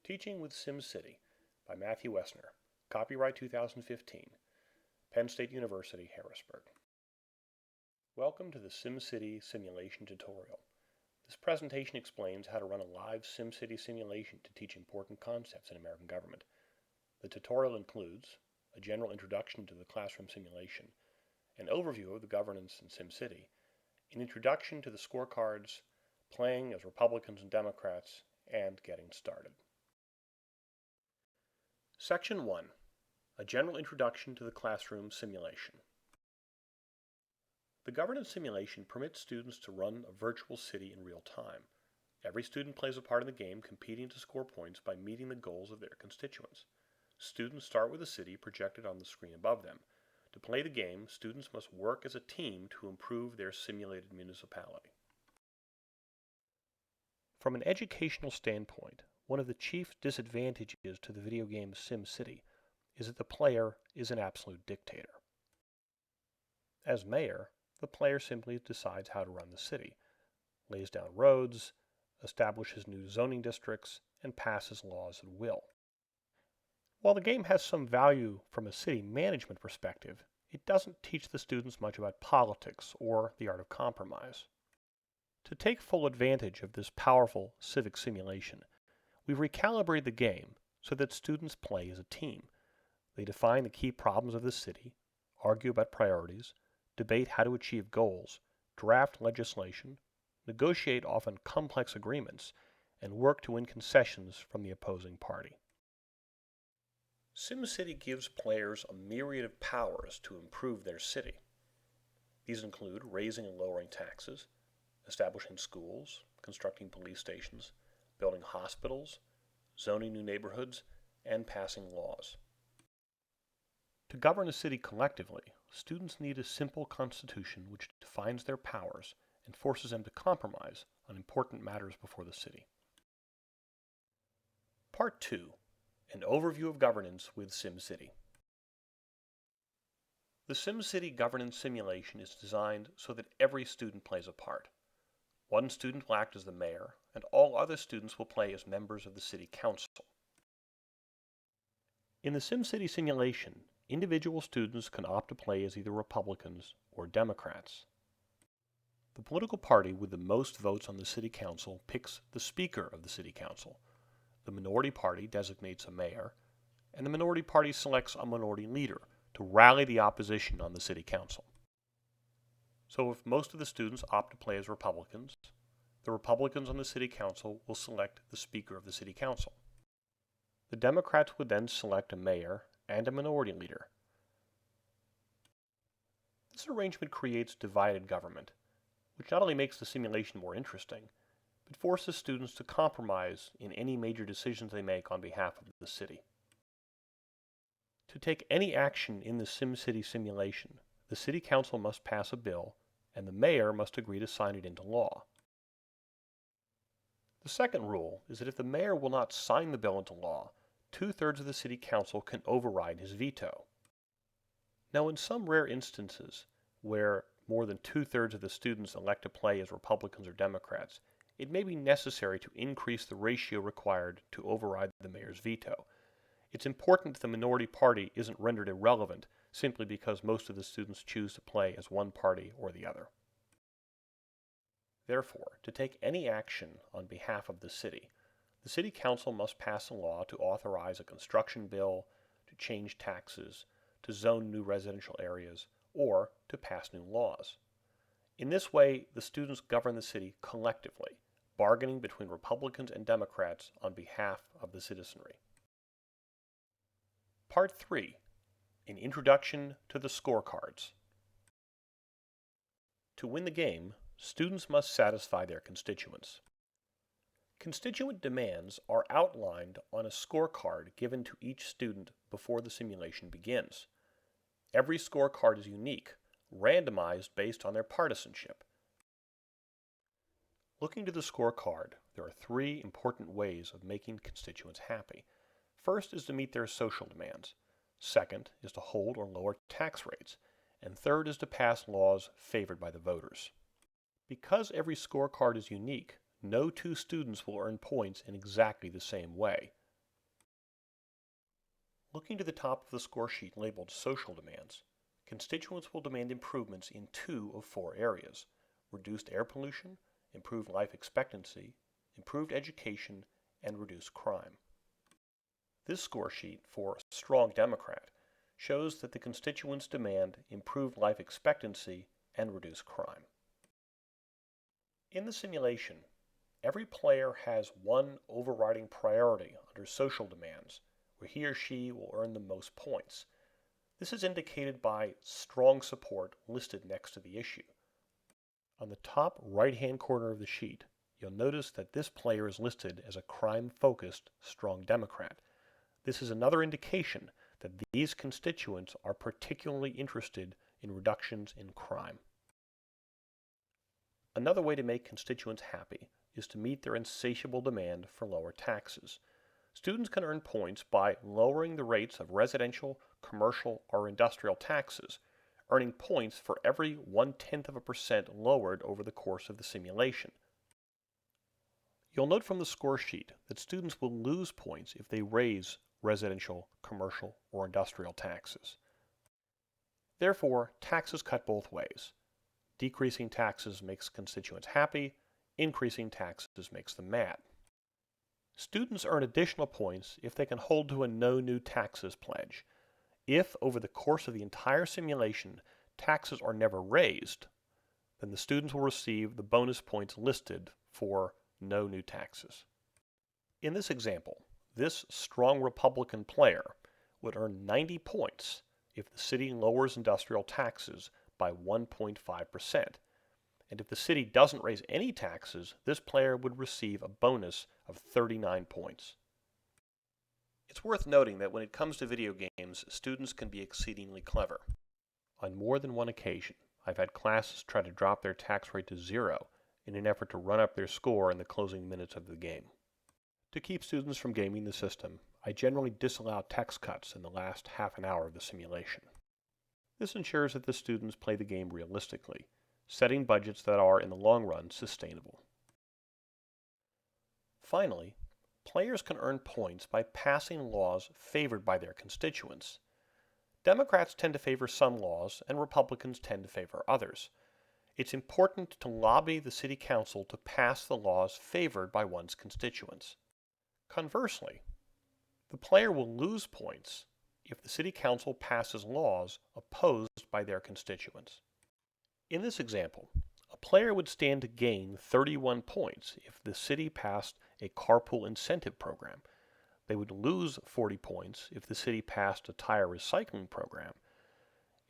Teaching with SimCity by Matthew Wessner. Copyright 2015. Penn State University, Harrisburg. Welcome to the SimCity simulation tutorial. This presentation explains how to run a live SimCity simulation to teach important concepts in American government. The tutorial includes a general introduction to the classroom simulation, an overview of the governance in SimCity, an introduction to the scorecards, playing as Republicans and Democrats, and getting started. Section 1. A general introduction to the classroom simulation. The governance simulation permits students to run a virtual city in real time. Every student plays a part in the game, competing to score points by meeting the goals of their constituents. Students start with a city projected on the screen above them. To play the game, students must work as a team to improve their simulated municipality. From an educational standpoint, one of the chief disadvantages to the video game SimCity is that the player is an absolute dictator. As mayor, the player simply decides how to run the city, lays down roads, establishes new zoning districts, and passes laws at will. While the game has some value from a city management perspective, it doesn't teach the students much about politics or the art of compromise. To take full advantage of this powerful civic simulation, we've recalibrated the game so that students play as a team. They define the key problems of the city, argue about priorities, debate how to achieve goals, draft legislation, negotiate often complex agreements, and work to win concessions from the opposing party. SimCity gives players a myriad of powers to improve their city. These include raising and lowering taxes, establishing schools, constructing police stations, building hospitals, zoning new neighborhoods, and passing laws. To govern a city collectively, students need a simple constitution which defines their powers and forces them to compromise on important matters before the city. Part 2. An overview of governance with SimCity. The SimCity governance simulation is designed so that every student plays a part. One student will act as the mayor, and all other students will play as members of the city council. In the SimCity simulation, individual students can opt to play as either Republicans or Democrats. The political party with the most votes on the city council picks the speaker of the city council. The minority party designates a mayor, and the minority party selects a minority leader to rally the opposition on the city council. So if most of the students opt to play as Republicans, the Republicans on the city council will select the speaker of the city council. The Democrats would then select a mayor and a minority leader. This arrangement creates divided government, which not only makes the simulation more interesting, but forces students to compromise in any major decisions they make on behalf of the city. To take any action in the SimCity simulation, the city council must pass a bill, and the mayor must agree to sign it into law. The second rule is that if the mayor will not sign the bill into law, 2/3 of the city council can override his veto. Now, in some rare instances where more than 2/3 of the students elect to play as Republicans or Democrats, it may be necessary to increase the ratio required to override the mayor's veto. It's important that the minority party isn't rendered irrelevant simply because most of the students choose to play as one party or the other. Therefore, to take any action on behalf of the city council must pass a law to authorize a construction bill, to change taxes, to zone new residential areas, or to pass new laws. In this way, the students govern the city collectively, bargaining between Republicans and Democrats on behalf of the citizenry. Part 3. An introduction to the scorecards. To win the game, students must satisfy their constituents. Constituent demands are outlined on a scorecard given to each student before the simulation begins. Every scorecard is unique, randomized based on their partisanship. Looking to the scorecard, there are 3 important ways of making constituents happy. First is to meet their social demands. Second is to hold or lower tax rates. And third is to pass laws favored by the voters. Because every scorecard is unique, no 2 students will earn points in exactly the same way. Looking to the top of the score sheet labeled Social Demands, constituents will demand improvements in 2 of 4 areas: reduced air pollution, improved life expectancy, improved education, and reduced crime. This score sheet for Strong Democrat shows that the constituents demand improved life expectancy and reduced crime. In the simulation, every player has one overriding priority under social demands, where he or she will earn the most points. This is indicated by strong support listed next to the issue. On the top right-hand corner of the sheet, you'll notice that this player is listed as a crime-focused Strong Democrat. This is another indication that these constituents are particularly interested in reductions in crime. Another way to make constituents happy is to meet their insatiable demand for lower taxes. Students can earn points by lowering the rates of residential, commercial, or industrial taxes, earning points for every 0.1% lowered over the course of the simulation. You'll note from the score sheet that students will lose points if they raise residential, commercial, or industrial taxes. Therefore, taxes cut both ways. Decreasing taxes makes constituents happy, increasing taxes makes them mad. Students earn additional points if they can hold to a no new taxes pledge. If, over the course of the entire simulation, taxes are never raised, then the students will receive the bonus points listed for no new taxes. In this example, this strong Republican player would earn 90 points if the city lowers industrial taxes by 1.5%. And if the city doesn't raise any taxes, this player would receive a bonus of 39 points. It's worth noting that when it comes to video games, students can be exceedingly clever. On more than one occasion, I've had classes try to drop their tax rate to 0 in an effort to run up their score in the closing minutes of the game. To keep students from gaming the system, I generally disallow tax cuts in the last half an hour of the simulation. This ensures that the students play the game realistically, setting budgets that are, in the long run, sustainable. Finally, players can earn points by passing laws favored by their constituents. Democrats tend to favor some laws, and Republicans tend to favor others. It's important to lobby the City Council to pass the laws favored by one's constituents. Conversely, the player will lose points if the City Council passes laws opposed by their constituents. In this example, a player would stand to gain 31 points if the city passed a carpool incentive program. They would lose 40 points if the city passed a tire recycling program.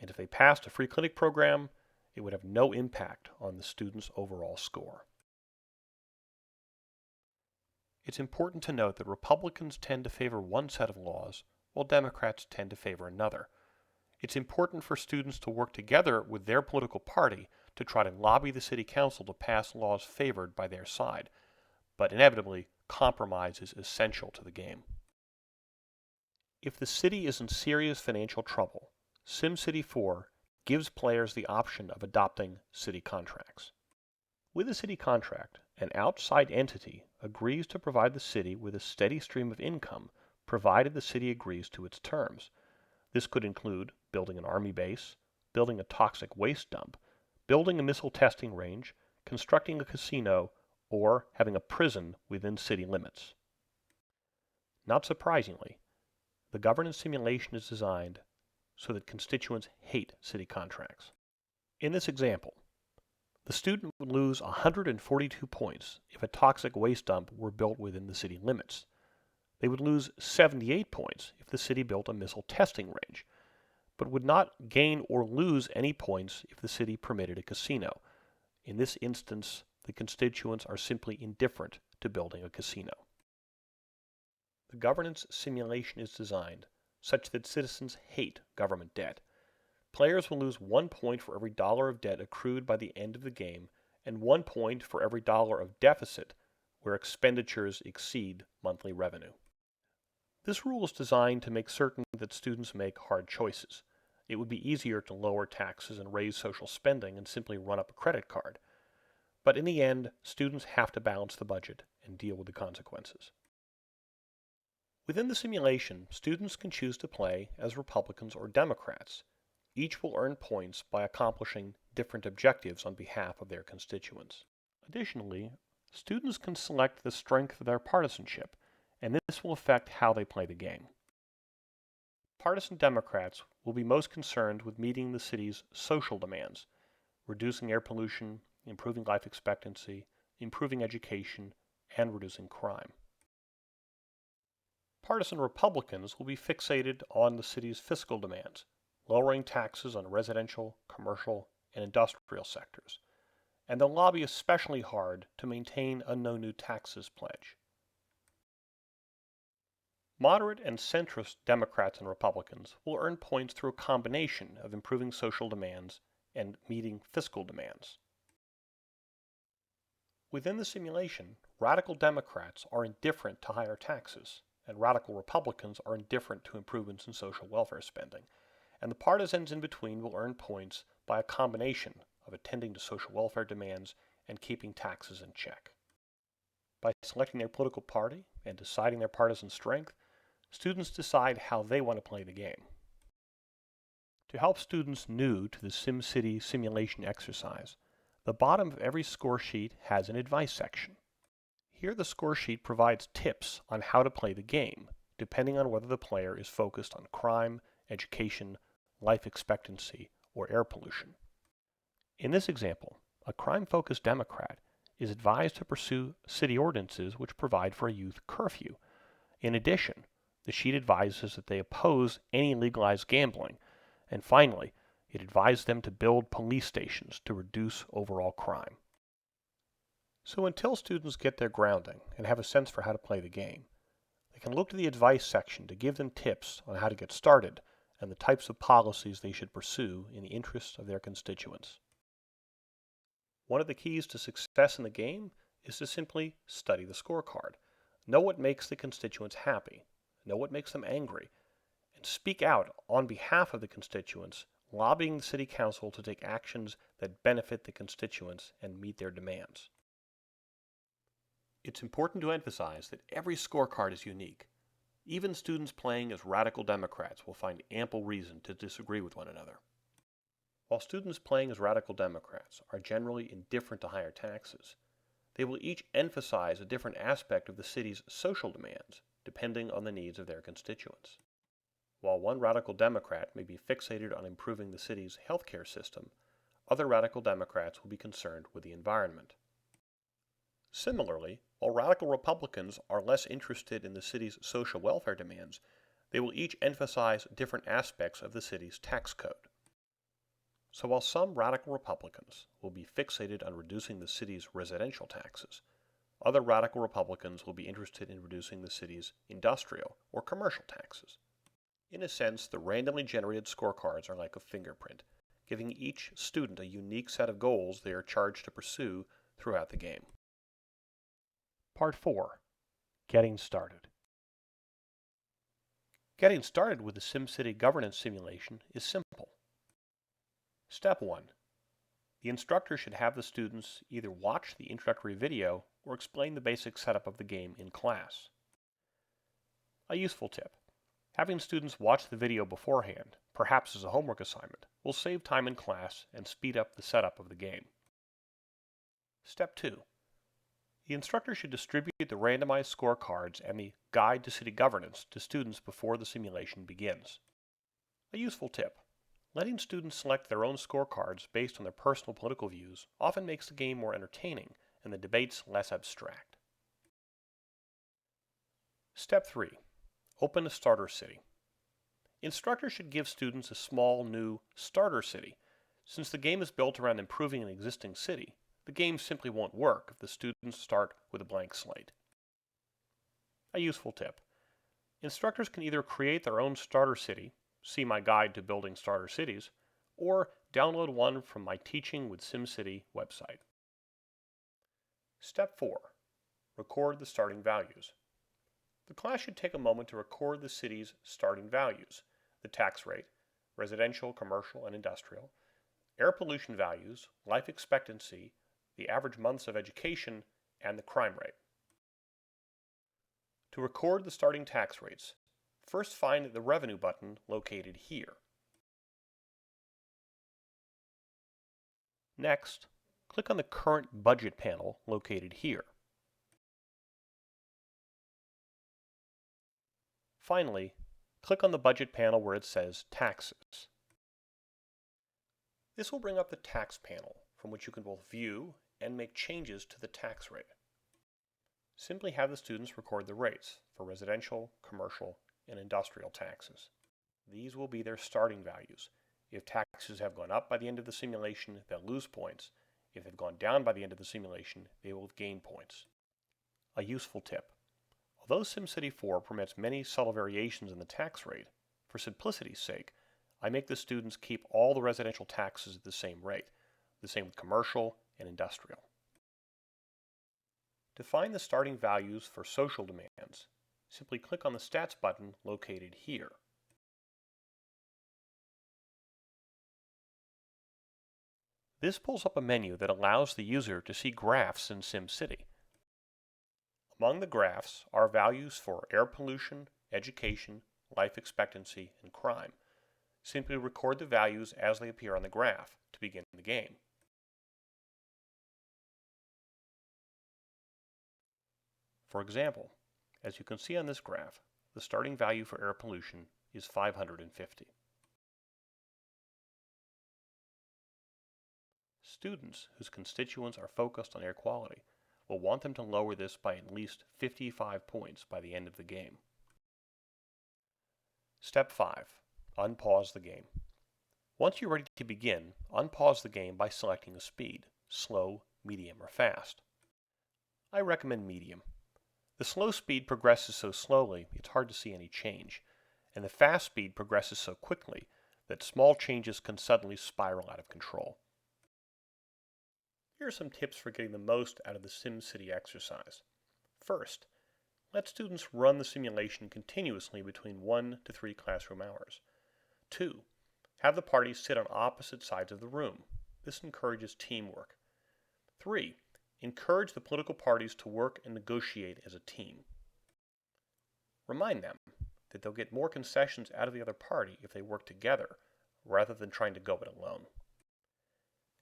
And if they passed a free clinic program, it would have no impact on the student's overall score. It's important to note that Republicans tend to favor one set of laws, while Democrats tend to favor another. It's important for students to work together with their political party to try to lobby the City Council to pass laws favored by their side, but inevitably, compromise is essential to the game. If the city is in serious financial trouble, SimCity 4 gives players the option of adopting city contracts. With a city contract, an outside entity agrees to provide the city with a steady stream of income provided the city agrees to its terms. This could include building an army base, building a toxic waste dump, building a missile testing range, constructing a casino, or having a prison within city limits. Not surprisingly, the governance simulation is designed so that constituents hate city contracts. In this example, the student would lose 142 points if a toxic waste dump were built within the city limits. They would lose 78 points if the city built a missile testing range, but would not gain or lose any points if the city permitted a casino. In this instance, the constituents are simply indifferent to building a casino. The governance simulation is designed such that citizens hate government debt. Players will lose 1 point for every dollar of debt accrued by the end of the game, and 1 point for every dollar of deficit where expenditures exceed monthly revenue. This rule is designed to make certain that students make hard choices. It would be easier to lower taxes and raise social spending and simply run up a credit card. But in the end, students have to balance the budget and deal with the consequences. Within the simulation, students can choose to play as Republicans or Democrats. Each will earn points by accomplishing different objectives on behalf of their constituents. Additionally, students can select the strength of their partisanship, and this will affect how they play the game. Partisan Democrats will be most concerned with meeting the city's social demands, reducing air pollution, improving life expectancy, improving education, and reducing crime. Partisan Republicans will be fixated on the city's fiscal demands, lowering taxes on residential, commercial, and industrial sectors, and they'll lobby especially hard to maintain a no new taxes pledge. Moderate and centrist Democrats and Republicans will earn points through a combination of improving social demands and meeting fiscal demands. Within the simulation, radical Democrats are indifferent to higher taxes, and radical Republicans are indifferent to improvements in social welfare spending, and the partisans in between will earn points by a combination of attending to social welfare demands and keeping taxes in check. By selecting their political party and deciding their partisan strength, students decide how they want to play the game. To help students new to the SimCity simulation exercise, the bottom of every score sheet has an advice section. Here the score sheet provides tips on how to play the game, depending on whether the player is focused on crime, education, life expectancy, or air pollution. In this example, a crime-focused Democrat is advised to pursue city ordinances which provide for a youth curfew. In addition, the sheet advises that they oppose any legalized gambling, and finally, it advises them to build police stations to reduce overall crime. So until students get their grounding and have a sense for how to play the game, they can look to the advice section to give them tips on how to get started and the types of policies they should pursue in the interests of their constituents. One of the keys to success in the game is to simply study the scorecard. Know what makes the constituents happy, know what makes them angry, and speak out on behalf of the constituents, lobbying the City Council to take actions that benefit the constituents and meet their demands. It's important to emphasize that every scorecard is unique. Even students playing as radical Democrats will find ample reason to disagree with one another. While students playing as radical Democrats are generally indifferent to higher taxes, they will each emphasize a different aspect of the city's social demands, depending on the needs of their constituents. While one radical Democrat may be fixated on improving the city's healthcare system, other radical Democrats will be concerned with the environment. Similarly, while radical Republicans are less interested in the city's social welfare demands, they will each emphasize different aspects of the city's tax code. So while some radical Republicans will be fixated on reducing the city's residential taxes, other radical Republicans will be interested in reducing the city's industrial or commercial taxes. In a sense, the randomly generated scorecards are like a fingerprint, giving each student a unique set of goals they are charged to pursue throughout the game. Part 4. Getting Started. Getting started with the SimCity governance simulation is simple. Step 1. The instructor should have the students either watch the introductory video or explain the basic setup of the game in class. A useful tip. Having students watch the video beforehand, perhaps as a homework assignment, will save time in class and speed up the setup of the game. Step 2. The instructor should distribute the randomized scorecards and the Guide to City Governance to students before the simulation begins. A useful tip. Letting students select their own scorecards based on their personal political views often makes the game more entertaining and the debates less abstract. Step 3. Open a starter city. Instructors should give students a small, new starter city. Since the game is built around improving an existing city, the game simply won't work if the students start with a blank slate. A useful tip. Instructors can either create their own starter city, see my guide to building starter cities, or download one from my Teaching with SimCity website. Step 4. Record the starting values. The class should take a moment to record the city's starting values, the tax rate, residential, commercial, and industrial, air pollution values, life expectancy, the average months of education, and the crime rate. To record the starting tax rates, first find the Revenue button located here. Next, click on the Current Budget panel located here. Finally, click on the Budget panel where it says Taxes. This will bring up the Tax panel, from which you can both view and make changes to the tax rate. Simply have the students record the rates for residential, commercial, and industrial taxes. These will be their starting values. If taxes have gone up by the end of the simulation, they'll lose points. If they've gone down by the end of the simulation, they will gain points. A useful tip. Although SimCity 4 permits many subtle variations in the tax rate, for simplicity's sake, I make the students keep all the residential taxes at the same rate. The same with commercial and industrial. To find the starting values for social demands, simply click on the Stats button located here. This pulls up a menu that allows the user to see graphs in SimCity. Among the graphs are values for air pollution, education, life expectancy, and crime. Simply record the values as they appear on the graph to begin the game. For example, as you can see on this graph, the starting value for air pollution is 550. Students whose constituents are focused on air quality will want them to lower this by at least 55 points by the end of the game. Step 5. Unpause the game. Once you're ready to begin, unpause the game by selecting a speed, slow, medium, or fast. I recommend medium. The slow speed progresses so slowly it's hard to see any change, and the fast speed progresses so quickly that small changes can suddenly spiral out of control. Here are some tips for getting the most out of the SimCity exercise. First, let students run the simulation continuously between 1 to 3 classroom hours. 2. Have the parties sit on opposite sides of the room. This encourages teamwork. 3. Encourage the political parties to work and negotiate as a team. Remind them that they'll get more concessions out of the other party if they work together, rather than trying to go it alone.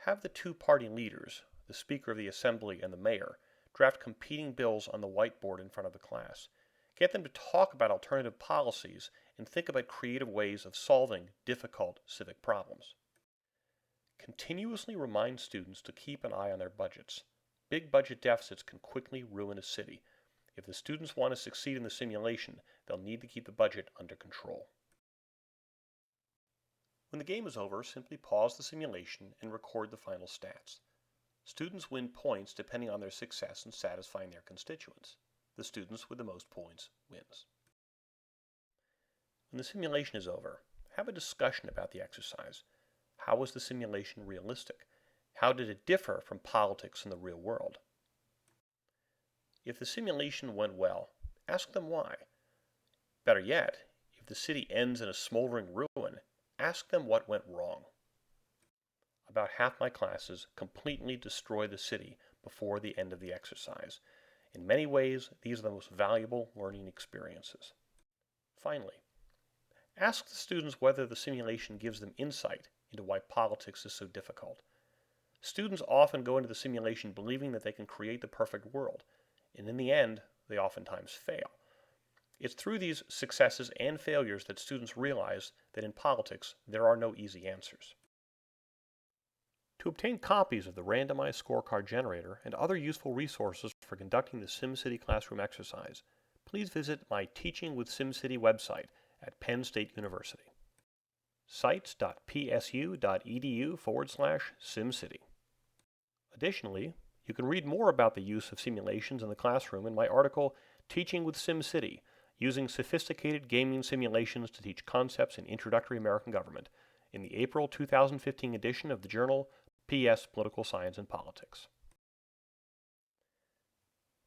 Have the two party leaders, the Speaker of the Assembly and the Mayor, draft competing bills on the whiteboard in front of the class. Get them to talk about alternative policies and think about creative ways of solving difficult civic problems. Continuously remind students to keep an eye on their budgets. Big budget deficits can quickly ruin a city. If the students want to succeed in the simulation, they'll need to keep the budget under control. When the game is over, simply pause the simulation and record the final stats. Students win points depending on their success in satisfying their constituents. The students with the most points wins. When the simulation is over, have a discussion about the exercise. How was the simulation realistic? How did it differ from politics in the real world? If the simulation went well, ask them why. Better yet, if the city ends in a smoldering ruin, ask them what went wrong. About half my classes completely destroy the city before the end of the exercise. In many ways, these are the most valuable learning experiences. Finally, ask the students whether the simulation gives them insight into why politics is so difficult. Students often go into the simulation believing that they can create the perfect world, and in the end, they oftentimes fail. It's through these successes and failures that students realize that in politics, there are no easy answers. To obtain copies of the randomized scorecard generator and other useful resources for conducting the SimCity classroom exercise, please visit my Teaching with SimCity website at Penn State University. sites.psu.edu/SimCity. Additionally, you can read more about the use of simulations in the classroom in my article, Teaching with SimCity, Using Sophisticated Gaming Simulations to Teach Concepts in Introductory American Government, in the April 2015 edition of the journal PS Political Science and Politics.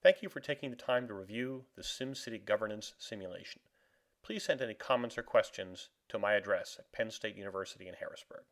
Thank you for taking the time to review the SimCity governance simulation. Please send any comments or questions to my address at Penn State University in Harrisburg.